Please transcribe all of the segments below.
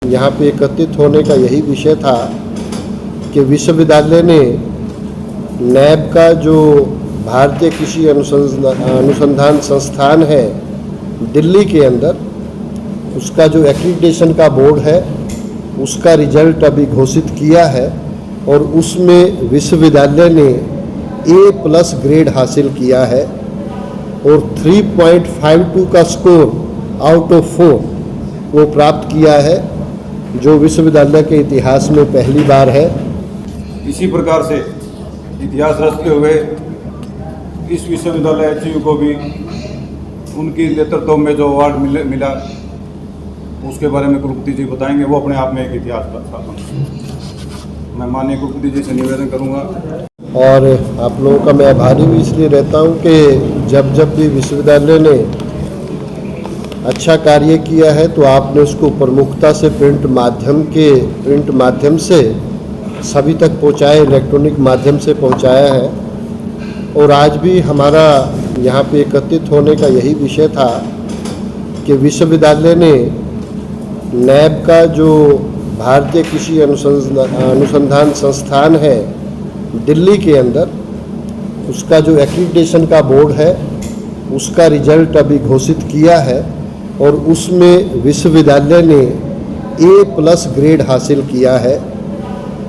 यहाँ पे एकत्रित होने का यही विषय था कि विश्वविद्यालय ने नैब का जो भारतीय कृषि अनुसंधान संस्थान है दिल्ली के अंदर, उसका जो एक्रीडिटेशन का बोर्ड है उसका रिजल्ट अभी घोषित किया है और उसमें विश्वविद्यालय ने A+ ग्रेड हासिल किया है और 3.52 का स्कोर आउट ऑफ 4 वो प्राप्त किया है, जो विश्वविद्यालय के इतिहास में पहली बार है। इसी प्रकार से इतिहास रचते हुए इस विश्वविद्यालय HU को भी उनकी नेतृत्व में जो अवार्ड मिला उसके बारे में कुलपति जी बताएंगे। वो अपने आप में एक इतिहास था। मैं माननीय कुलपति जी से निवेदन करूंगा और आप लोगों का मैं आभारी भी इसलिए रहता हूं कि जब भी विश्वविद्यालय ने अच्छा कार्य किया है तो आपने उसको प्रमुखता से प्रिंट माध्यम से सभी तक पहुंचाया, इलेक्ट्रॉनिक माध्यम से पहुंचाया है। और आज भी हमारा यहाँ पे एकत्रित होने का यही विषय था कि विश्वविद्यालय ने नैब का जो भारतीय कृषि अनुसंधान संस्थान है दिल्ली के अंदर, उसका जो एक्रीडिटेशन का बोर्ड है उसका रिजल्ट अभी घोषित किया है और उसमें विश्वविद्यालय ने A+ ग्रेड हासिल किया है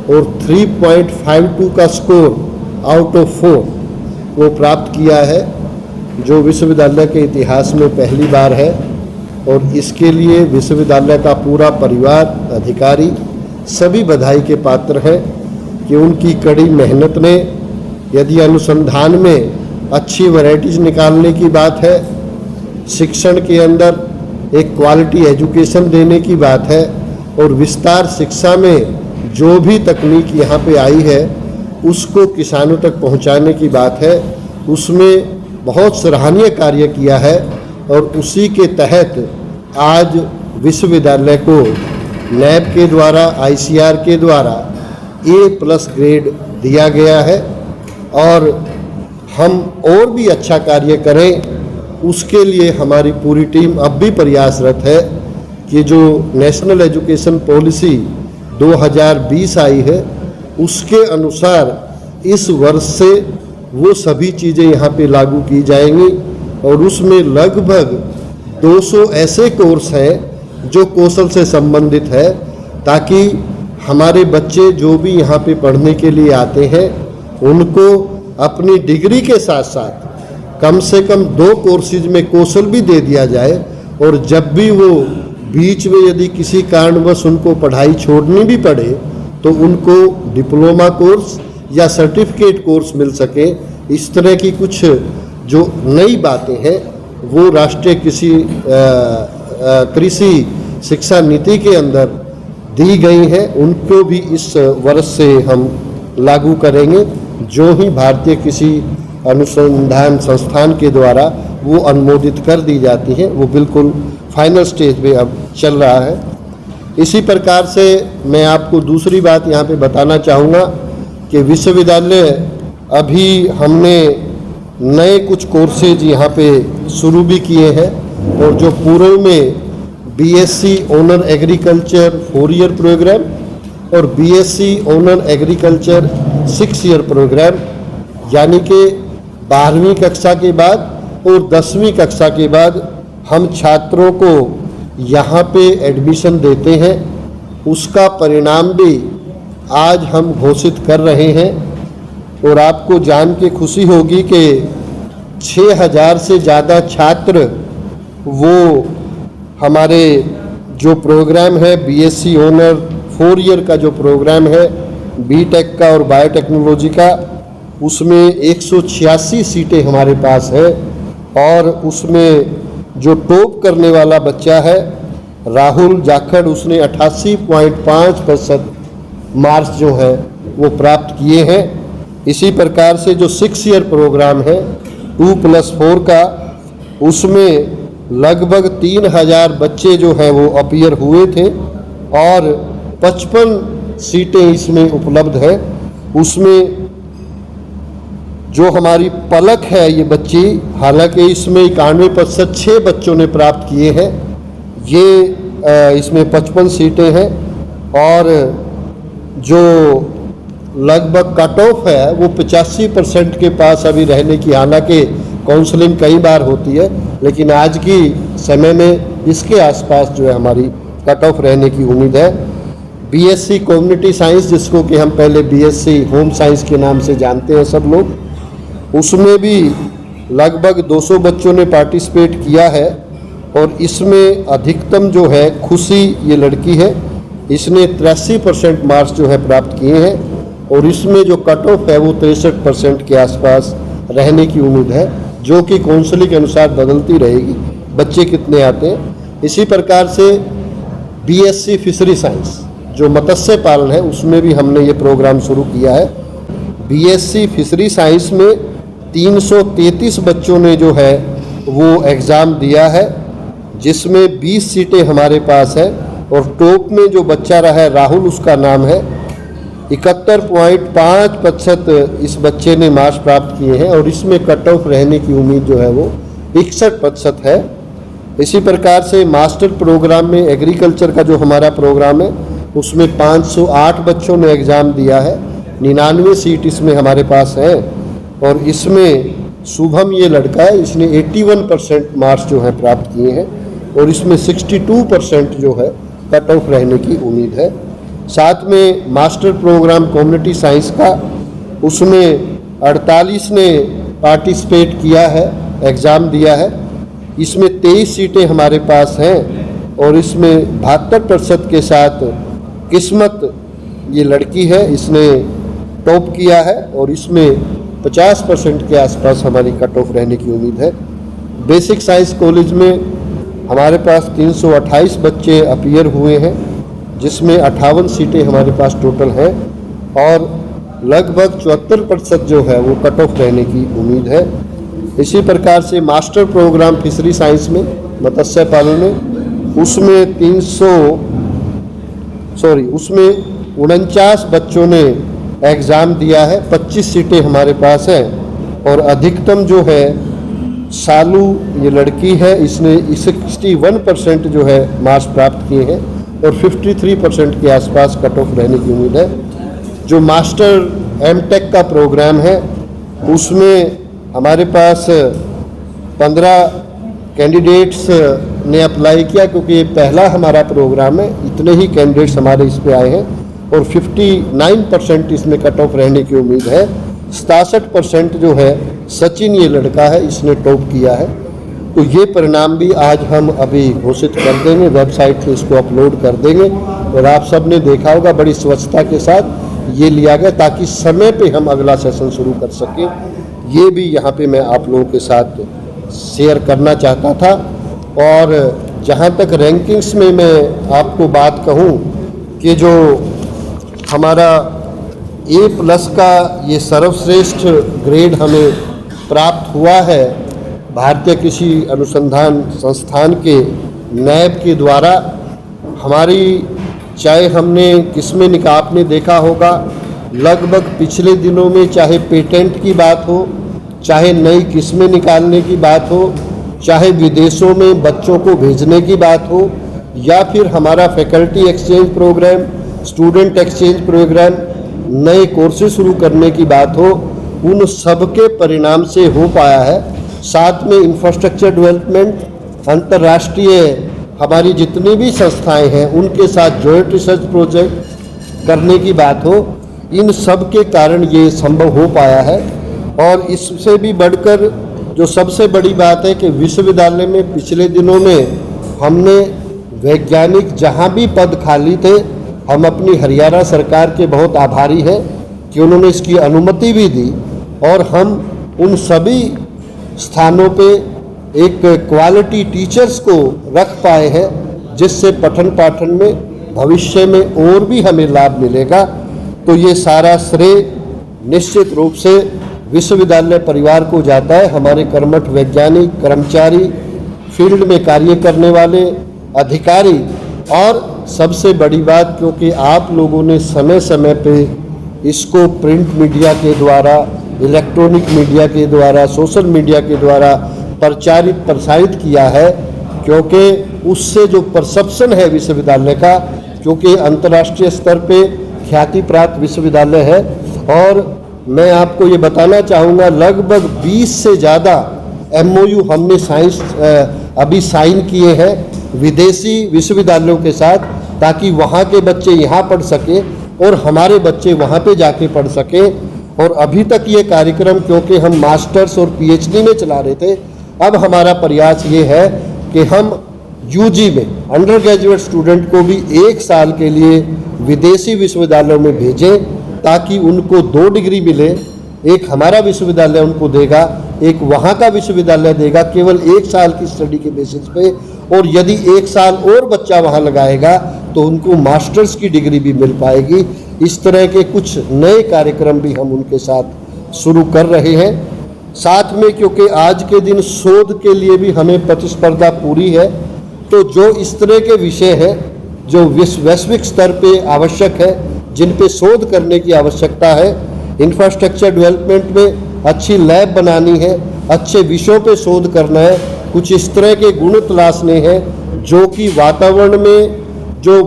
और 3.52 का स्कोर आउट ऑफ 4 वो प्राप्त किया है, जो विश्वविद्यालय के इतिहास में पहली बार है। और इसके लिए विश्वविद्यालय का पूरा परिवार, अधिकारी सभी बधाई के पात्र हैं कि उनकी कड़ी मेहनत ने, यदि अनुसंधान में अच्छी वैरायटीज निकालने की बात है, शिक्षण के अंदर एक क्वालिटी एजुकेशन देने की बात है और विस्तार शिक्षा में जो भी तकनीक यहाँ पे आई है उसको किसानों तक पहुँचाने की बात है, उसमें बहुत सराहनीय कार्य किया है। और उसी के तहत आज विश्वविद्यालय को नैब के द्वारा, ICAR के द्वारा A+ ग्रेड दिया गया है और हम और भी अच्छा कार्य करें उसके लिए हमारी पूरी टीम अब भी प्रयासरत है कि जो नेशनल एजुकेशन पॉलिसी 2020 आई है उसके अनुसार इस वर्ष से वो सभी चीज़ें यहाँ पे लागू की जाएंगी और उसमें लगभग 200 ऐसे कोर्स हैं जो कौशल से संबंधित है, ताकि हमारे बच्चे जो भी यहाँ पे पढ़ने के लिए आते हैं उनको अपनी डिग्री के साथ साथ कम से कम 2 कोर्सेज में कौशल भी दे दिया जाए और जब भी वो बीच में यदि किसी कारणवश उनको पढ़ाई छोड़नी भी पड़े तो उनको डिप्लोमा कोर्स या सर्टिफिकेट कोर्स मिल सके। इस तरह की कुछ जो नई बातें हैं वो राष्ट्रीय कृषि शिक्षा नीति के अंदर दी गई हैं, उनको भी इस वर्ष से हम लागू करेंगे। जो ही भारतीय कृषि अनुसंधान संस्थान के द्वारा वो अनुमोदित कर दी जाती हैं, वो बिल्कुल फाइनल स्टेज पे अब चल रहा है। इसी प्रकार से मैं आपको दूसरी बात यहाँ पे बताना चाहूँगा कि विश्वविद्यालय अभी हमने नए कुछ कोर्सेज यहाँ पे शुरू भी किए हैं और जो पूर्व में BSc honour agriculture 4 year programme और BSc honour agriculture 6 year programme, यानी कि 12वीं कक्षा के बाद और 10वीं कक्षा के बाद हम छात्रों को यहाँ पे एडमिशन देते हैं। उसका परिणाम भी आज हम घोषित कर रहे हैं और आपको जान के खुशी होगी कि 6000 से ज़्यादा छात्र वो हमारे जो प्रोग्राम है BSc ऑनर 4 ईयर का जो प्रोग्राम है BTech का और बायोटेक्नोलॉजी का, उसमें 186 सीटें हमारे पास है और उसमें जो टॉप करने वाला बच्चा है राहुल जाखड़, उसने 88.5% मार्क्स जो है वो प्राप्त किए हैं। इसी प्रकार से जो 6 ईयर प्रोग्राम है 2+4 का, उसमें लगभग 3000 बच्चे जो हैं वो अपीयर हुए थे और 55 सीटें इसमें उपलब्ध हैं। उसमें जो हमारी पलक है ये बच्ची, हालांकि इसमें 91% 6 बच्चों ने प्राप्त किए हैं। ये इसमें 55 सीटें हैं और जो लगभग कट ऑफ है वो 85% के पास अभी रहने की, हालांकि काउंसलिंग कई बार होती है, लेकिन आज की समय में इसके आसपास जो है हमारी कट ऑफ रहने की उम्मीद है। बीएससी कम्युनिटी साइंस, जिसको कि हम पहले बीएससी होम साइंस के नाम से जानते हैं सब लोग, उसमें भी लगभग 200 बच्चों ने पार्टिसिपेट किया है और इसमें अधिकतम जो है खुशी ये लड़की है, इसने 83% मार्क्स जो है प्राप्त किए हैं और इसमें जो कट ऑफ है वो 63% के आसपास रहने की उम्मीद है, जो कि काउंसलिंग के अनुसार बदलती रहेगी बच्चे कितने आते हैं। इसी प्रकार से बीएससी फिशरी साइंस जो मत्स्य पालन है उसमें भी हमने ये प्रोग्राम शुरू किया है। बीएससी फिशरी साइंस में 333 बच्चों ने जो है वो एग्ज़ाम दिया है, जिसमें 20 सीटें हमारे पास है और टॉप में जो बच्चा रहा है राहुल, उसका नाम है, 71.5% इस बच्चे ने मार्क्स प्राप्त किए हैं और इसमें कट ऑफ रहने की उम्मीद जो है वो 61% है। इसी प्रकार से मास्टर प्रोग्राम में एग्रीकल्चर का जो हमारा प्रोग्राम है उसमें 508 बच्चों ने एग्ज़ाम दिया है, 99 सीट इसमें हमारे पास है और इसमें शुभम ये लड़का है, इसने 81% मार्क्स जो है प्राप्त किए हैं और इसमें 62% जो है कट ऑफ रहने की उम्मीद है। साथ में मास्टर प्रोग्राम कम्युनिटी साइंस का, उसमें 48 ने पार्टिसिपेट किया है, एग्ज़ाम दिया है, इसमें 23 सीटें हमारे पास हैं और इसमें 72% के साथ किस्मत ये लड़की है, इसने टॉप किया है और इसमें 50% के आसपास हमारी कट ऑफ रहने की उम्मीद है। बेसिक साइंस कॉलेज में हमारे पास 328 बच्चे अपीयर हुए हैं, जिसमें 58 सीटें हमारे पास टोटल हैं और लगभग 74% जो है वो कट ऑफ रहने की उम्मीद है। इसी प्रकार से मास्टर प्रोग्राम फिशरी साइंस में मत्स्य पालन में उसमें 49 बच्चों ने एग्ज़ाम दिया है, 25 सीटें हमारे पास हैं और अधिकतम जो है सालू ये लड़की है, इसने 61% जो है मार्क्स प्राप्त किए हैं और 53% के आसपास कट ऑफ रहने की उम्मीद है। जो मास्टर एमटेक का प्रोग्राम है उसमें हमारे पास 15 कैंडिडेट्स ने अप्लाई किया, क्योंकि ये पहला हमारा प्रोग्राम है, इतने ही कैंडिडेट्स हमारे इस पे आए हैं और 59% इसमें कट ऑफ रहने की उम्मीद है। 67% जो है सचिन ये लड़का है, इसने टॉप किया है। तो ये परिणाम भी आज हम अभी घोषित कर देंगे, वेबसाइट पे इसको अपलोड कर देंगे और आप सब ने देखा होगा बड़ी स्वच्छता के साथ ये लिया गया ताकि समय पे हम अगला सेशन शुरू कर सकें। ये भी यहाँ पे मैं आप लोगों के साथ शेयर करना चाहता था। और जहाँ तक रैंकिंग्स में मैं आपको बात कहूँ कि जो हमारा A+ का ये सर्वश्रेष्ठ ग्रेड हमें प्राप्त हुआ है भारतीय कृषि अनुसंधान संस्थान के नैब के द्वारा, हमारी चाहे हमने किस्में आपने देखा होगा लगभग पिछले दिनों में, चाहे पेटेंट की बात हो, चाहे नई किस्में निकालने की बात हो, चाहे विदेशों में बच्चों को भेजने की बात हो, या फिर हमारा faculty exchange programme, student exchange programme, नए कोर्सेज शुरू करने की बात हो, उन सब के परिणाम से हो पाया है। साथ में इंफ्रास्ट्रक्चर डेवलपमेंट, अंतर्राष्ट्रीय हमारी जितनी भी संस्थाएं हैं उनके साथ जॉइंट रिसर्च प्रोजेक्ट करने की बात हो, इन सब के कारण ये संभव हो पाया है। और इससे भी बढ़कर जो सबसे बड़ी बात है कि विश्वविद्यालय में पिछले दिनों में हमने वैज्ञानिक जहाँ भी पद खाली थे, हम अपनी हरियाणा सरकार के बहुत आभारी हैं कि उन्होंने इसकी अनुमति भी दी और हम उन सभी स्थानों पे एक क्वालिटी टीचर्स को रख पाए हैं, जिससे पठन पाठन में भविष्य में और भी हमें लाभ मिलेगा। तो ये सारा श्रेय निश्चित रूप से विश्वविद्यालय परिवार को जाता है, हमारे कर्मठ वैज्ञानिक, कर्मचारी, फील्ड में कार्य करने वाले अधिकारी, और सबसे बड़ी बात क्योंकि आप लोगों ने समय समय पे इसको प्रिंट मीडिया के द्वारा, इलेक्ट्रॉनिक मीडिया के द्वारा, सोशल मीडिया के द्वारा प्रसारित किया है, क्योंकि उससे जो परसेप्शन है विश्वविद्यालय का, क्योंकि अंतर्राष्ट्रीय स्तर पे ख्याति प्राप्त विश्वविद्यालय है, और मैं आपको ये बताना चाहूँगा लगभग 20 से ज़्यादा MOU हमने अभी साइन किए हैं विदेशी विश्वविद्यालयों के साथ, ताकि वहाँ के बच्चे यहाँ पढ़ सकें और हमारे बच्चे वहाँ पे जाके पढ़ सकें। और अभी तक ये कार्यक्रम, क्योंकि हम मास्टर्स और PhD में चला रहे थे, अब हमारा प्रयास ये है कि हम UG में अंडर ग्रेजुएट स्टूडेंट को भी 1 साल के लिए विदेशी विश्वविद्यालयों में भेजें, ताकि उनको 2 डिग्री मिले। एक हमारा विश्वविद्यालय उनको देगा, एक वहाँ का विश्वविद्यालय देगा, केवल 1 साल की स्टडी के बेसिस पे। और यदि 1 साल और बच्चा वहाँ लगाएगा तो उनको मास्टर्स की डिग्री भी मिल पाएगी। इस तरह के कुछ नए कार्यक्रम भी हम उनके साथ शुरू कर रहे हैं। साथ में, क्योंकि आज के दिन शोध के लिए भी हमें प्रतिस्पर्धा पूरी है, तो जो इस तरह के विषय हैं जो वैश्विक स्तर पे आवश्यक है, जिन पे शोध करने की आवश्यकता है, इंफ्रास्ट्रक्चर डेवलपमेंट में अच्छी लैब बनानी है, अच्छे विषयों पे शोध करना है, कुछ इस तरह के गुण तलाशने हैं जो कि वातावरण में जो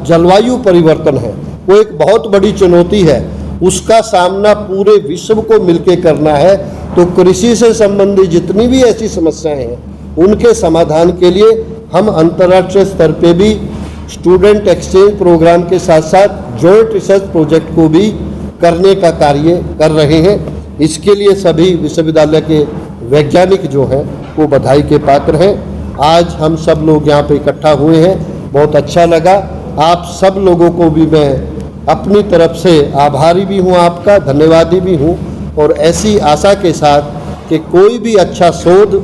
जलवायु परिवर्तन है वो एक बहुत बड़ी चुनौती है, उसका सामना पूरे विश्व को मिलकर करना है। तो कृषि से संबंधित जितनी भी ऐसी समस्याएं हैं उनके समाधान के लिए हम अंतर्राष्ट्रीय स्तर पे भी स्टूडेंट एक्सचेंज प्रोग्राम के साथ साथ जॉइंट रिसर्च प्रोजेक्ट को भी करने का कार्य कर रहे हैं। इसके लिए सभी विश्वविद्यालय के वैज्ञानिक जो हैं वो बधाई के पात्र हैं। आज हम सब लोग यहाँ पे इकट्ठा हुए हैं, बहुत अच्छा लगा। आप सब लोगों को भी मैं अपनी तरफ से आभारी भी हूँ, आपका धन्यवादी भी हूँ, और ऐसी आशा के साथ कि कोई भी अच्छा शोध,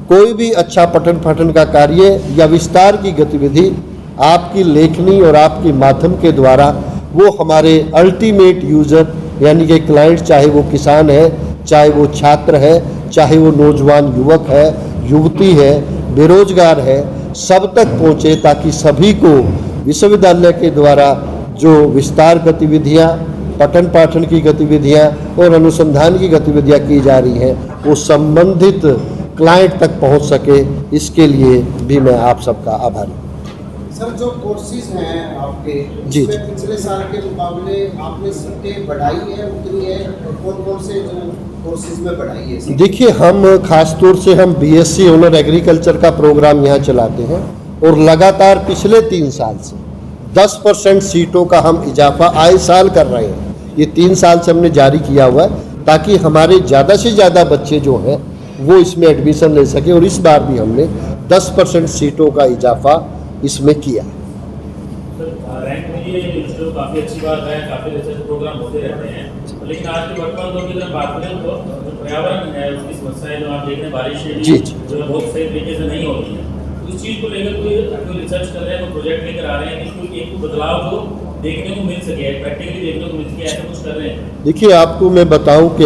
कोई भी अच्छा पठन पाठन का कार्य या विस्तार की गतिविधि आपकी लेखनी और आपके माध्यम के द्वारा वो हमारे अल्टीमेट यूज़र यानी कि क्लाइंट, चाहे वो किसान है, चाहे वो छात्र है, चाहे वो नौजवान युवक है, युवती है, बेरोजगार है, सब तक पहुँचे, ताकि सभी को विश्वविद्यालय के द्वारा जो विस्तार गतिविधियाँ, पठन पाठन की गतिविधियाँ और अनुसंधान की गतिविधियाँ की जा रही हैं वो संबंधित क्लाइंट तक पहुँच सके। इसके लिए भी मैं आप सबका आभारी हूँ। सर, जो कोर्सेज हैं आपके, जी, उसमें पिछले साल के मुकाबले आपने सीटें बढ़ाई है, उतनी है, कौन-कौन से जो कोर्सेज में बढ़ाई है? देखिए, हम खास तौर से हम BSc ऑनर एग्रीकल्चर का प्रोग्राम यहाँ चलाते हैं और लगातार पिछले 3 साल से 10% सीटों का हम इजाफा आए साल कर रहे हैं। ये 3 साल से हमने जारी किया हुआ है ताकि हमारे ज़्यादा से ज़्यादा बच्चे जो हैं वो इसमें एडमिशन ले सके, और इस बार भी हमने 10% सीटों का इजाफा इसमें किया। रैंक में ये जो काफ़ी अच्छी बात है, काफ़ी रिसर्च प्रोग्राम होते रहते हैं, लेकिन आज के वर्तमान दौर की अगर बात करें तो जो पर्यावरण है उसकी समस्याएं जो आप देख रहे हैं, बारिश जो है बहुत सही तरीके से नहीं होती है, तो इस चीज़ को लेकर कोई रिसर्च कर रहे हैं, कोई प्रोजेक्ट लेकर आ रहे हैं कि कोई एक बदलाव जो देखने को मिल सके, प्रैक्टिकली देखने को मिल सके, ऐसा कुछ कर रहे हैं? देखिए, आपको मैं बताऊं कि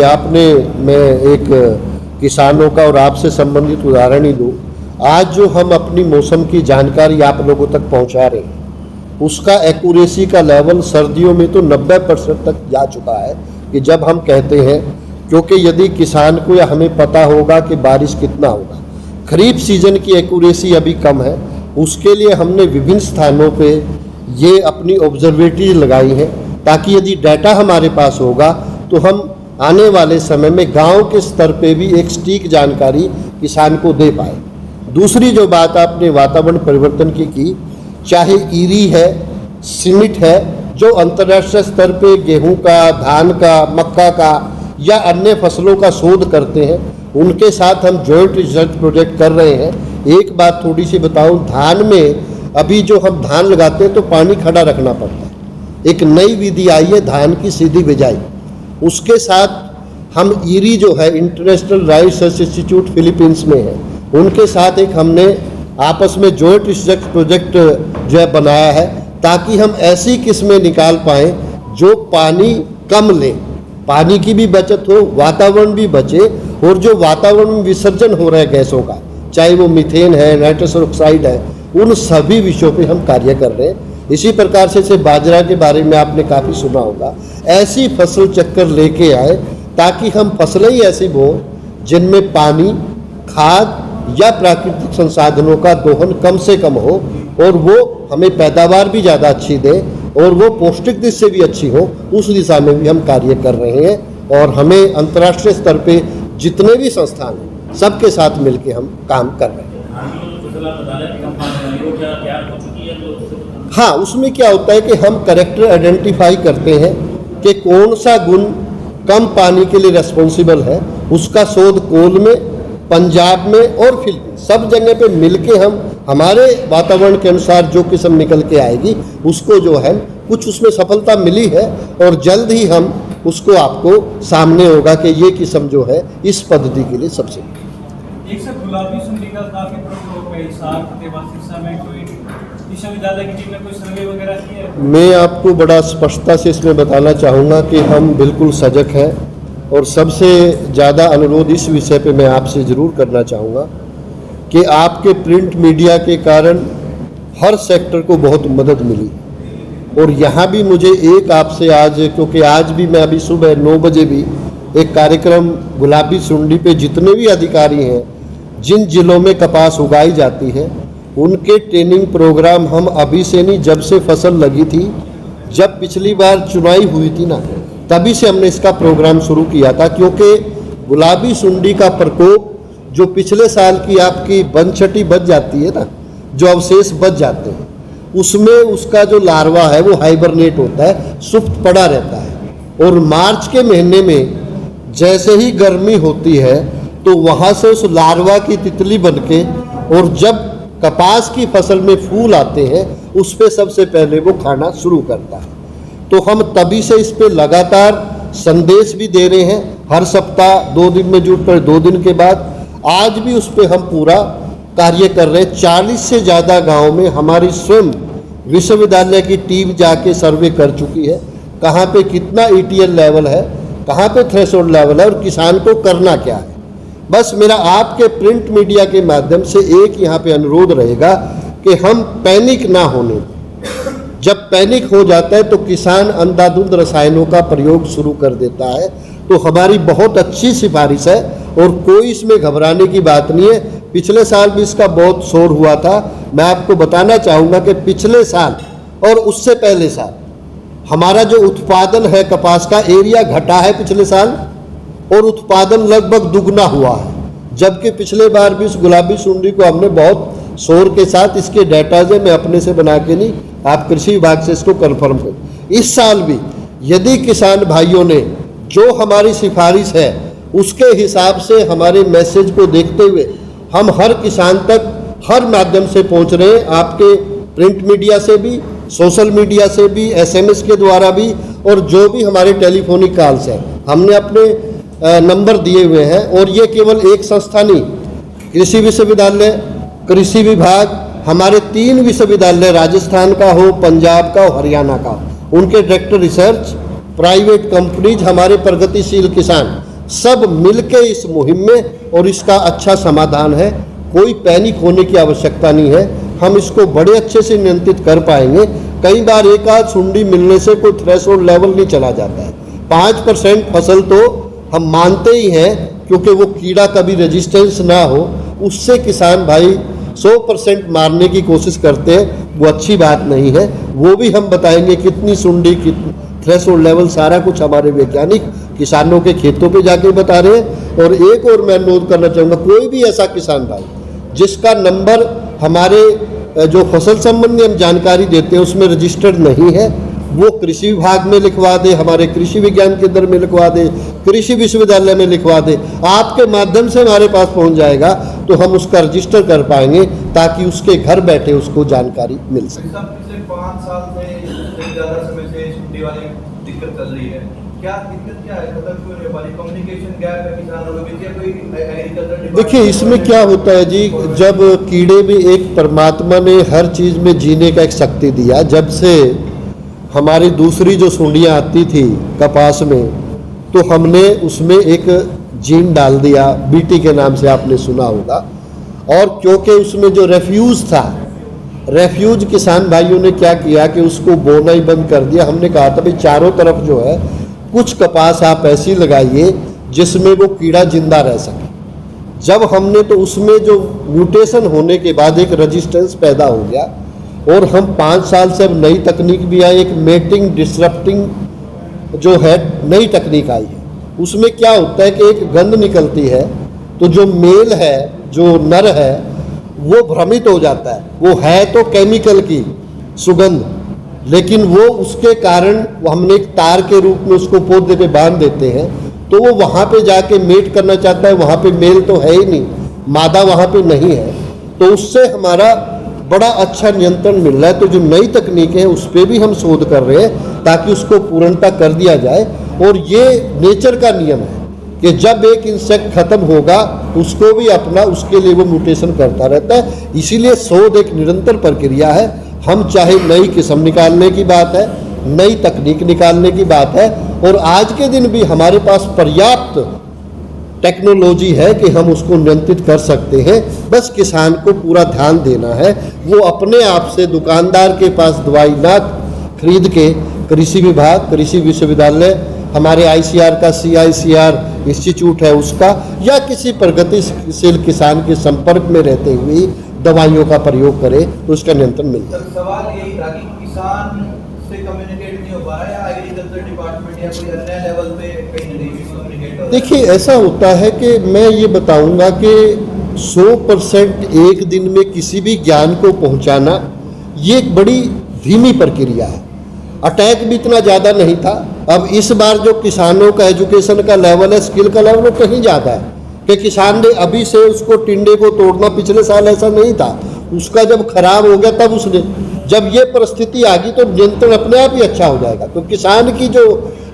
मैं एक किसानों का और आपसे संबंधित उदाहरण ही दूँ। आज जो हम अपनी मौसम की जानकारी आप लोगों तक पहुंचा रहे हैं उसका एक्यूरेसी का लेवल सर्दियों में तो 90% तक जा चुका है कि जब हम कहते हैं, क्योंकि यदि किसान को या हमें पता होगा कि बारिश कितना होगा, खरीफ सीजन की एक्यूरेसी अभी कम है, उसके लिए हमने विभिन्न स्थानों पे ये अपनी ऑब्जर्वेटरी लगाई हैं ताकि यदि डाटा हमारे पास होगा तो हम आने वाले समय में गांव के स्तर पे भी एक सटीक जानकारी किसान को दे पाए। दूसरी जो बात आपने वातावरण परिवर्तन की, चाहे ईरी है, सीमिट है, जो अंतर्राष्ट्रीय स्तर पे गेहूं का, धान का, मक्का का या अन्य फसलों का शोध करते हैं, उनके साथ हम जॉइंट रिसर्च प्रोजेक्ट कर रहे हैं। एक बात थोड़ी सी बताऊं, धान में अभी जो हम धान लगाते हैं तो पानी खड़ा रखना पड़ता है। एक नई विधि आई है धान की सीधी बिजाई, उसके साथ हम ईरी जो है international rice research institute Philippines में है, उनके साथ एक हमने आपस में जॉइंट रिसर्च प्रोजेक्ट जो है बनाया है ताकि हम ऐसी किस्में निकाल पाएँ जो पानी कम लें, पानी की भी बचत हो, वातावरण भी बचे, और जो वातावरण में विसर्जन हो रहा है गैसों का, चाहे वो मीथेन है, नाइट्रस ऑक्साइड है, उन सभी विषयों पे हम कार्य कर रहे हैं। इसी प्रकार से बाजरा के बारे में आपने काफ़ी सुना होगा, ऐसी फसल चक्कर लेके आए ताकि हम फसलें ही ऐसी बों जिनमें पानी, खाद या प्राकृतिक संसाधनों का दोहन कम से कम हो और वो हमें पैदावार भी ज़्यादा अच्छी दे और वो पौष्टिक दृष्टि से भी अच्छी हो, उस दिशा में भी हम कार्य कर रहे हैं। और हमें अंतर्राष्ट्रीय स्तर पे जितने भी संस्थान हैं सबके साथ मिलकर हम काम कर रहे हैं। हाँ, उसमें क्या होता है कि हम करेक्टर आइडेंटिफाई करते हैं कि कौन सा गुण कम पानी के लिए रेस्पॉन्सिबल है, उसका शोध कोल में, पंजाब में और फिर सब जगह पे मिलके हम हमारे वातावरण के अनुसार जो किस्म निकल के आएगी उसको जो है कुछ उसमें सफलता मिली है और जल्द ही हम उसको आपको सामने होगा कि ये किस्म जो है इस पद्धति के लिए सबसे एक सर गुलाबी सुंडी का काफी प्रकोप है इस साल शिक्षा में, कोई विश्वविद्यालय की टीम ने कोई सर्वे वगैरह की है? मैं आपको बड़ा स्पष्टता से इसमें बताना चाहूँगा कि हम बिल्कुल सजग हैं और सबसे ज़्यादा अनुरोध इस विषय पे मैं आपसे ज़रूर करना चाहूँगा कि आपके प्रिंट मीडिया के कारण हर सेक्टर को बहुत मदद मिली। और यहाँ भी मुझे एक आपसे आज, क्योंकि आज भी मैं अभी सुबह 9 बजे भी एक कार्यक्रम गुलाबी सुंडी पे जितने भी अधिकारी हैं जिन जिलों में कपास उगाई जाती है उनके ट्रेनिंग प्रोग्राम हम अभी से नहीं, जब से फसल लगी थी, जब पिछली बार चुनाई हुई थी ना, तभी से हमने इसका प्रोग्राम शुरू किया था। क्योंकि गुलाबी सुंडी का प्रकोप जो पिछले साल की आपकी बनछटी बच जाती है ना, जो अवशेष बच जाते हैं, उसमें उसका जो लार्वा है वो हाइबरनेट होता है, सुप्त पड़ा रहता है। और मार्च के महीने में जैसे ही गर्मी होती है तो वहाँ से उस लार्वा की तितली बनके, और जब कपास की फसल में फूल आते हैं उस पे सबसे पहले वो खाना शुरू करता है। तो हम तभी से इस पे लगातार संदेश भी दे रहे हैं, हर सप्ताह 2 दिन में जुट कर 2 दिन के बाद आज भी उस पे हम पूरा कार्य कर रहे हैं। 40 से ज़्यादा गाँव में हमारी स्वयं विश्वविद्यालय की टीम जाके सर्वे कर चुकी है, कहाँ पे कितना ETL लेवल है, कहाँ पे थ्रेशोल्ड लेवल है और किसान को करना क्या है। बस मेरा आपके प्रिंट मीडिया के माध्यम से एक यहाँ पे अनुरोध रहेगा कि हम पैनिक ना होने। जब पैनिक हो जाता है तो किसान अंधाधुंध रसायनों का प्रयोग शुरू कर देता है। तो हमारी बहुत अच्छी सिफारिश है और कोई इसमें घबराने की बात नहीं है। पिछले साल भी इसका बहुत शोर हुआ था। मैं आपको बताना चाहूँगा कि पिछले साल और उससे पहले साल हमारा जो उत्पादन है कपास का एरिया घटा है पिछले साल, और उत्पादन लगभग दुगना हुआ है। जबकि पिछले बार भी इस गुलाबी सुंडी को हमने बहुत शोर के साथ, इसके डेटाज मैं अपने से बना के नहीं, आप कृषि विभाग से इसको कन्फर्म करें। इस साल भी यदि किसान भाइयों ने जो हमारी सिफारिश है उसके हिसाब से हमारे मैसेज को देखते हुए हम हर किसान तक हर माध्यम से पहुंच रहे हैं, आपके प्रिंट मीडिया से भी, सोशल मीडिया से भी, SMS के द्वारा भी, और जो भी हमारे टेलीफोनिक कॉल्स हैं हमने अपने नंबर दिए हुए हैं। और ये केवल एक संस्था नहीं, कृषि विश्वविद्यालय, कृषि विभाग, हमारे 3 विश्वविद्यालय, राजस्थान का हो, पंजाब का हो, हरियाणा का हो, उनके डायरेक्टर रिसर्च, प्राइवेट कंपनीज, हमारे प्रगतिशील किसान सब मिलके इस मुहिम में, और इसका अच्छा समाधान है। कोई पैनिक होने की आवश्यकता नहीं है, हम इसको बड़े अच्छे से नियंत्रित कर पाएंगे। कई बार एक आध सुंडी मिलने से कोई थ्रेशोल्ड लेवल नहीं चला जाता है। 5% फसल तो हम मानते ही हैं, क्योंकि वो कीड़ा कभी रेजिस्टेंस ना हो, उससे किसान भाई 100% मारने की कोशिश करते हैं, वो अच्छी बात नहीं है। वो भी हम बताएंगे कितनी सुंडी, कितनी थ्रेशोल्ड लेवल, सारा कुछ हमारे वैज्ञानिक किसानों के खेतों पे जाके बता रहे हैं। और एक और मैं नोट करना चाहूँगा, कोई भी ऐसा किसान भाई जिसका नंबर हमारे जो फसल संबंधी हम जानकारी देते हैं उसमें रजिस्टर्ड नहीं है, वो कृषि विभाग में लिखवा दे, हमारे कृषि विज्ञान केंद्र में लिखवा दे, कृषि विश्वविद्यालय में लिखवा दे, आपके माध्यम से हमारे पास पहुंच जाएगा तो हम उसका रजिस्टर कर पाएंगे, ताकि उसके घर बैठे उसको जानकारी मिल सके। पिछले 5 साल से ज़्यादा समय से सुंडी वाली दिक्कत चल रही है, क्या दिक्कत क्या है, खत्म क्यों नहीं हो पा रही? कम्युनिकेशन गैप है किसानों के बीच, या कोई एग्रीकल्चर? देखिए, इसमें क्या होता है जी, जब कीड़े में एक परमात्मा ने हर चीज़ में जीने का एक शक्ति दिया, जब से हमारी दूसरी जो सुंडियाँ आती थी कपास में, तो हमने उसमें एक जीन डाल दिया, BT के नाम से आपने सुना होगा। और क्योंकि उसमें जो रेफ्यूज़ था, रेफ्यूज किसान भाइयों ने क्या किया कि उसको बोना ही बंद कर दिया। हमने कहा था भाई चारों तरफ जो है कुछ कपास आप ऐसी लगाइए जिसमें वो कीड़ा जिंदा रह सके। जब हमने तो उसमें जो म्यूटेशन होने के बाद एक रेजिस्टेंस पैदा हो गया, और हम 5 साल से अब नई तकनीक भी आई, एक मेटिंग डिसरप्टिंग जो है नई तकनीक आई है। उसमें क्या होता है कि एक गंध निकलती है, तो जो मेल है, जो नर है, वो भ्रमित हो जाता है। वो है तो केमिकल की सुगंध, लेकिन वो उसके कारण वो हमने एक तार के रूप में उसको पौधे पे बांध देते हैं, तो वो वहाँ पे जाके मेट करना चाहता है। वहाँ पे मेल तो है ही नहीं, मादा वहाँ पे नहीं है, तो उससे हमारा बड़ा अच्छा नियंत्रण मिल रहा है। तो जो नई तकनीकें हैं उस पर भी हम शोध कर रहे हैं ताकि उसको पूर्णता कर दिया जाए। और ये नेचर का नियम है कि जब एक इंसेक्ट खत्म होगा उसको भी अपना, उसके लिए वो म्यूटेशन करता रहता है। इसीलिए शोध एक निरंतर प्रक्रिया है। हम चाहे नई किस्म निकालने की बात है, नई तकनीक निकालने की बात है, और आज के दिन भी हमारे पास पर्याप्त टेक्नोलॉजी है कि हम उसको नियंत्रित कर सकते हैं। बस किसान को पूरा ध्यान देना है। वो अपने आप से दुकानदार के पास दवाई ना खरीद के कृषि विभाग, कृषि विश्वविद्यालय, हमारे ICR का CICR इंस्टीट्यूट है उसका, या किसी प्रगतिशील किसान के संपर्क में रहते हुए दवाइयों का प्रयोग करे तो उसका नियंत्रण मिल जाए। सवाल यही था कि किसान से कम्युनिकेट नहीं हो पा रहा है, या एग्रीकल्चर डिपार्टमेंट या कोई अन्य लेवल पे कहीं ना कहीं कम्युनिकेट हो रहा है? देखिए, ऐसा होता है कि मैं ये बताऊंगा कि 100% एक दिन में किसी भी ज्ञान को पहुंचाना ये एक बड़ी धीमी प्रक्रिया है। अटैक भी इतना ज़्यादा नहीं था। अब इस बार जो किसानों का एजुकेशन का लेवल है, स्किल का लेवल, वो कहीं ज़्यादा है कि किसान ने अभी से उसको टिंडे को तोड़ना, पिछले साल ऐसा नहीं था। उसका जब खराब हो गया तब उसने, जब ये परिस्थिति आ गई तो नियंत्रण अपने आप ही अच्छा हो जाएगा। तो किसान की जो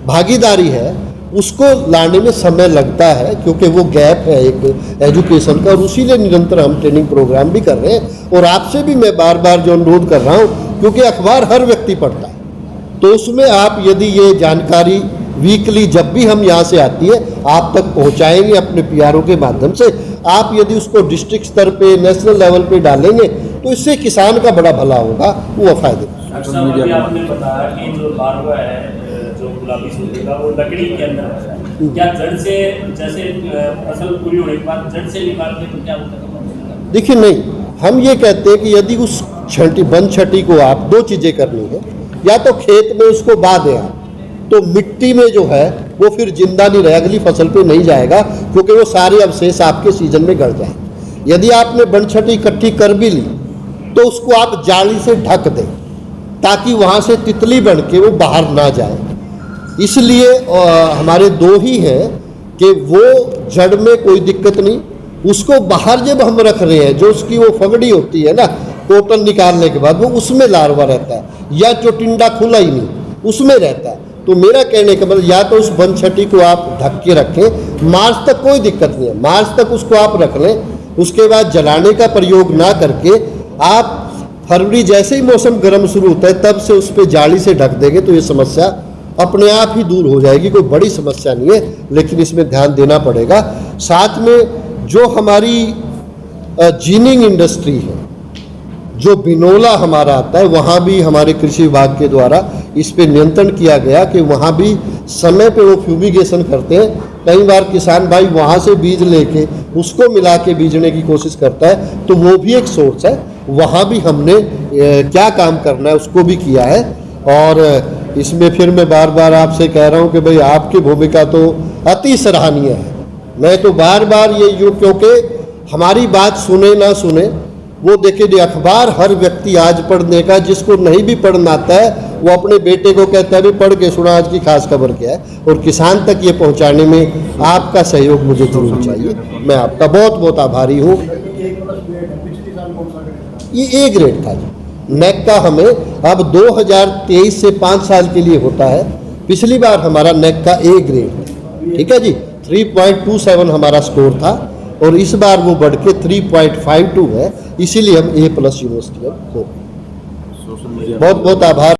भागीदारी है उसको लाने में समय लगता है, क्योंकि वो गैप है एक एजुकेशन का, और उसीलिए निरंतर हम ट्रेनिंग प्रोग्राम भी कर रहे हैं। और आपसे भी मैं बार बार जो अनुरोध कर रहा हूँ, क्योंकि अखबार हर व्यक्ति पढ़ता है, तो उसमें आप यदि ये जानकारी वीकली जब भी हम यहाँ से आती है आप तक पहुँचाएंगे अपने PRO के माध्यम से, आप यदि उसको डिस्ट्रिक्ट स्तर पे, नेशनल लेवल पे डालेंगे तो इससे किसान का बड़ा भला होगा, वो फायदे। अच्छा, अभी आपने बताया कि जो लार्वा है, जो गुलाबी सूखे का, वो लकड़ी के अंदर होता है। क्या जड़ से, जैसे फसल पूरी होने के बाद जड़ से निकाल के तो क्या होता है? देखिए, नहीं, हम ये कहते हैं कि यदि उस वन छटी को आप 2 चीज़ें करनी है, या तो खेत में उसको बा दें आप, तो मिट्टी में जो है वो फिर जिंदा नहीं रहे, अगली फसल पे नहीं जाएगा, क्योंकि वो सारे अवशेष आपके सीजन में गड़ जाएंगे। यदि आपने बनछटी इकट्ठी कर भी ली तो उसको आप जाली से ढक दें ताकि वहाँ से तितली बन के वो बाहर ना जाए। इसलिए हमारे 2 ही हैं कि वो जड़ में कोई दिक्कत नहीं, उसको बाहर जब हम रख रहे हैं, जो उसकी वो फगड़ी होती है ना, कॉटन निकालने के बाद वो उसमें लार्वा रहता है, या जो टिंडा खुला ही नहीं उसमें रहता है। तो मेरा कहने का मतलब, या तो उस बनछटी को आप ढक के रखें, मार्च तक कोई दिक्कत नहीं है, मार्च तक उसको आप रख लें, उसके बाद जलाने का प्रयोग ना करके आप फरवरी जैसे ही मौसम गर्म शुरू होता है तब से उस पर जाली से ढक देंगे तो ये समस्या अपने आप ही दूर हो जाएगी। कोई बड़ी समस्या नहीं है, लेकिन इसमें ध्यान देना पड़ेगा। साथ में जो हमारी जीनिंग इंडस्ट्री है, जो बिनोला हमारा आता है, वहाँ भी हमारे कृषि विभाग के द्वारा इस पे नियंत्रण किया गया कि वहाँ भी समय पे वो फ्यूमिगेशन करते हैं। कई बार किसान भाई वहाँ से बीज लेके उसको मिला के बीजने की कोशिश करता है, तो वो भी एक सोर्स है। वहाँ भी हमने क्या काम करना है उसको भी किया है। और इसमें फिर मैं बार बार आपसे कह रहा हूँ कि भाई आपकी भूमिका तो अति सराहनीय है। मैं तो बार बार ये यूँ, क्योंकि हमारी बात सुने ना सुने, वो देखिए अखबार हर व्यक्ति आज पढ़ने का, जिसको नहीं भी पढ़ना आता है वो अपने बेटे को कहता है भी पढ़ के सुना आज की खास खबर क्या है। और किसान तक ये पहुंचाने में आपका सहयोग मुझे जरूर चाहिए। मैं आपका बहुत बहुत आभारी हूँ। ये A ग्रेड था जी, नेक का हमें अब 2023 से 5 साल के लिए होता है। पिछली बार हमारा नेक का A ग्रेड, ठीक है जी, 3.27 हमारा स्कोर था, और इस बार वो बढ़ के 3.52 है, इसीलिए हम A+ यूनिवर्सिटी हो। बहुत बहुत आभार।